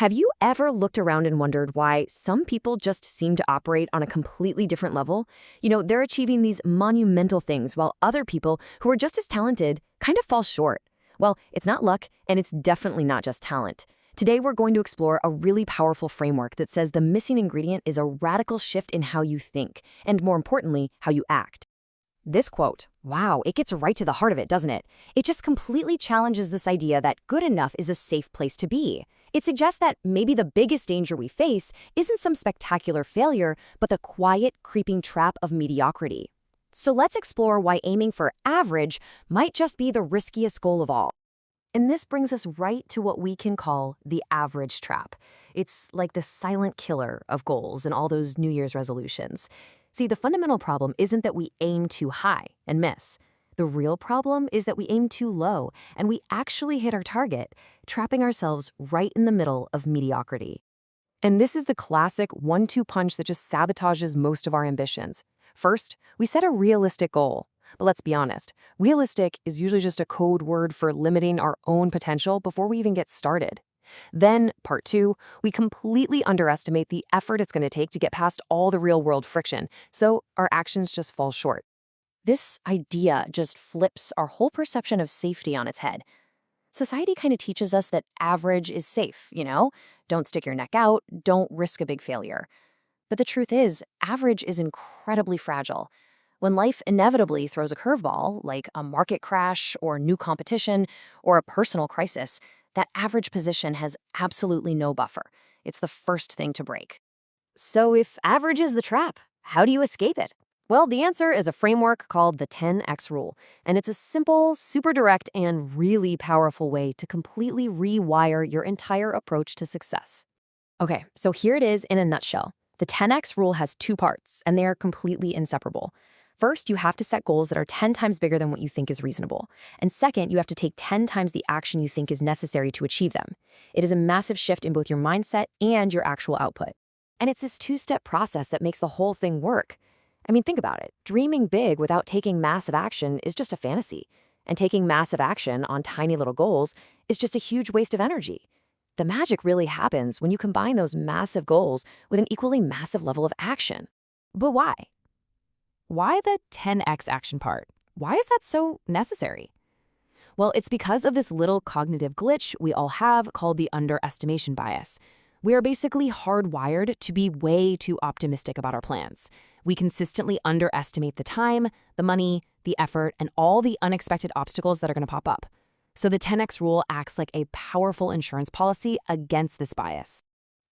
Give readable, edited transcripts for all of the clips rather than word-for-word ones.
Have you ever looked around and wondered why some people just seem to operate on a completely different level? They're achieving these monumental things while other people who are just as talented kind of fall short. Well, it's not luck, and it's definitely not just talent. Today, we're going to explore a really powerful framework that says the missing ingredient is a radical shift in how you think, and more importantly, how you act. This quote, wow, it gets right to the heart of it, doesn't it? It just completely challenges this idea that good enough is a safe place to be. It suggests that maybe the biggest danger we face isn't some spectacular failure, but the quiet, creeping trap of mediocrity. So let's explore why aiming for average might just be the riskiest goal of all. And this brings us right to what we can call the average trap. It's like the silent killer of goals and all those New Year's resolutions. See, the fundamental problem isn't that we aim too high and miss. The real problem is that we aim too low and we actually hit our target, trapping ourselves right in the middle of mediocrity. And this is the classic 1-2 punch that just sabotages most of our ambitions. First, we set a realistic goal. But let's be honest, realistic is usually just a code word for limiting our own potential before we even get started. Then, part 2, we completely underestimate the effort it's going to take to get past all the real-world friction, so our actions just fall short. This idea just flips our whole perception of safety on its head. Society kind of teaches us that average is safe, Don't stick your neck out, don't risk a big failure. But the truth is, average is incredibly fragile. When life inevitably throws a curveball, like a market crash or new competition or a personal crisis, that average position has absolutely no buffer. It's the first thing to break. So if average is the trap, how do you escape it? Well, the answer is a framework called the 10X rule, and it's a simple, super direct, and really powerful way to completely rewire your entire approach to success. Okay, so here it is in a nutshell. The 10X rule has 2 parts, and they are completely inseparable. First, you have to set goals that are 10 times bigger than what you think is reasonable. And second, you have to take 10 times the action you think is necessary to achieve them. It is a massive shift in both your mindset and your actual output. And it's this 2-step process that makes the whole thing work. I mean, think about it. Dreaming big without taking massive action is just a fantasy. And taking massive action on tiny little goals is just a huge waste of energy. The magic really happens when you combine those massive goals with an equally massive level of action. But why? Why the 10X action part? Why is that so necessary? Well, it's because of this little cognitive glitch we all have called the underestimation bias. We are basically hardwired to be way too optimistic about our plans. We consistently underestimate the time, the money, the effort, and all the unexpected obstacles that are going to pop up. So the 10X rule acts like a powerful insurance policy against this bias.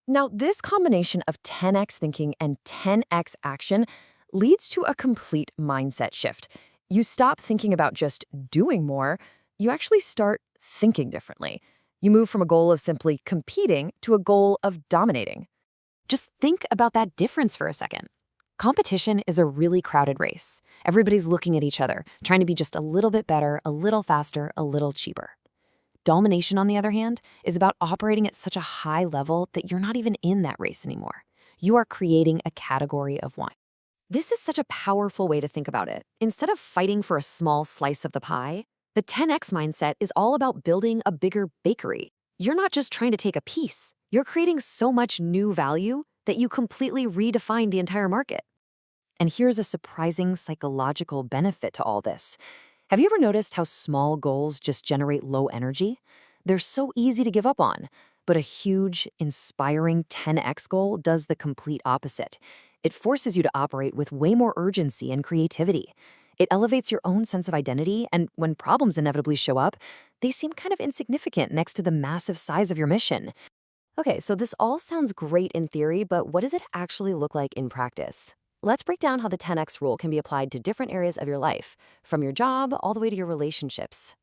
Now, this combination of 10X thinking and 10X action leads to a complete mindset shift. You stop thinking about just doing more, you actually start thinking differently. You move from a goal of simply competing to a goal of dominating. Just think about that difference for a second. Competition is a really crowded race. Everybody's looking at each other, trying to be just a little bit better, a little faster, a little cheaper. Domination, on the other hand, is about operating at such a high level that you're not even in that race anymore. You are creating a category of one. This is such a powerful way to think about it. Instead of fighting for a small slice of the pie, the 10X mindset is all about building a bigger bakery. You're not just trying to take a piece. You're creating so much new value that you completely redefine the entire market. And here's a surprising psychological benefit to all this. Have you ever noticed how small goals just generate low energy? They're so easy to give up on, but a huge, inspiring 10X goal does the complete opposite. It forces you to operate with way more urgency and creativity. It elevates your own sense of identity, and when problems inevitably show up, they seem kind of insignificant next to the massive size of your mission. Okay, so this all sounds great in theory, but what does it actually look like in practice? Let's break down how the 10X rule can be applied to different areas of your life, from your job all the way to your relationships.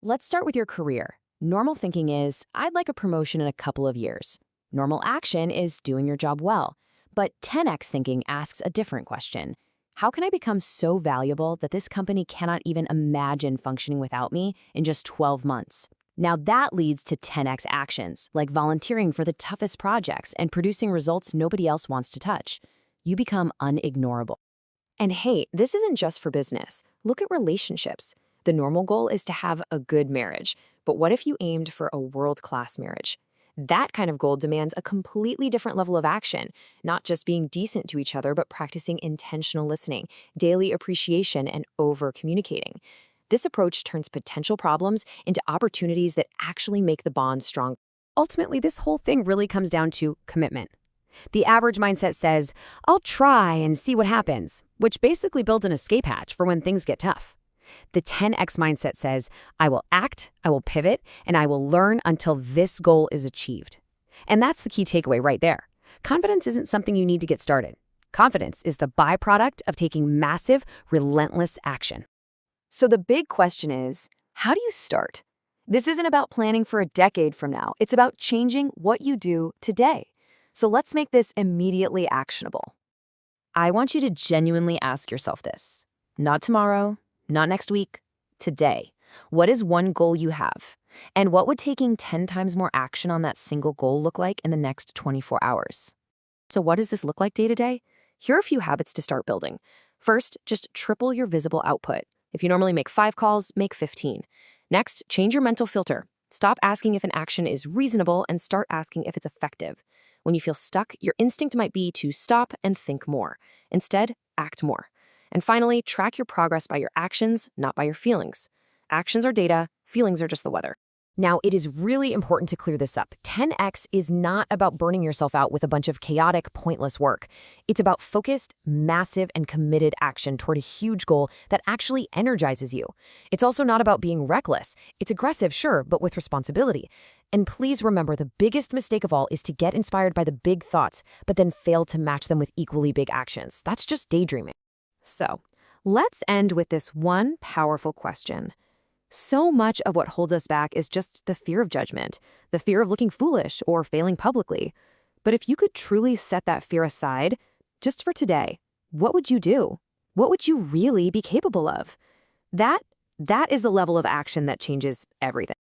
Let's start with your career. Normal thinking is, I'd like a promotion in a couple of years. Normal action is doing your job well. But 10X thinking asks a different question. How can I become so valuable that this company cannot even imagine functioning without me in just 12 months? Now that leads to 10X actions, like volunteering for the toughest projects and producing results nobody else wants to touch. You become unignorable. And hey, this isn't just for business. Look at relationships. The normal goal is to have a good marriage. But what if you aimed for a world-class marriage? That kind of goal demands a completely different level of action, not just being decent to each other, but practicing intentional listening, daily appreciation, and over-communicating. This approach turns potential problems into opportunities that actually make the bond strong. Ultimately, this whole thing really comes down to commitment. The average mindset says, I'll try and see what happens, which basically builds an escape hatch for when things get tough. The 10X mindset says, I will act, I will pivot, and I will learn until this goal is achieved. And that's the key takeaway right there. Confidence isn't something you need to get started. Confidence is the byproduct of taking massive, relentless action. So the big question is, how do you start? This isn't about planning for a decade from now. It's about changing what you do today. So let's make this immediately actionable. I want you to genuinely ask yourself this. Not tomorrow, not next week, today. What is one goal you have? And what would taking 10 times more action on that single goal look like in the next 24 hours? So what does this look like day to day? Here are a few habits to start building. First, just triple your visible output. If you normally make 5 calls, make 15. Next, change your mental filter. Stop asking if an action is reasonable and start asking if it's effective. When you feel stuck, your instinct might be to stop and think more. Instead, act more. And finally, track your progress by your actions, not by your feelings. Actions are data, feelings are just the weather. Now, it is really important to clear this up. 10X is not about burning yourself out with a bunch of chaotic, pointless work. It's about focused, massive, and committed action toward a huge goal that actually energizes you. It's also not about being reckless. It's aggressive, sure, but with responsibility. And please remember, the biggest mistake of all is to get inspired by the big thoughts, but then fail to match them with equally big actions. That's just daydreaming. So, let's end with this one powerful question. So much of what holds us back is just the fear of judgment, the fear of looking foolish or failing publicly. But if you could truly set that fear aside, just for today, what would you do? What would you really be capable of? That is the level of action that changes everything.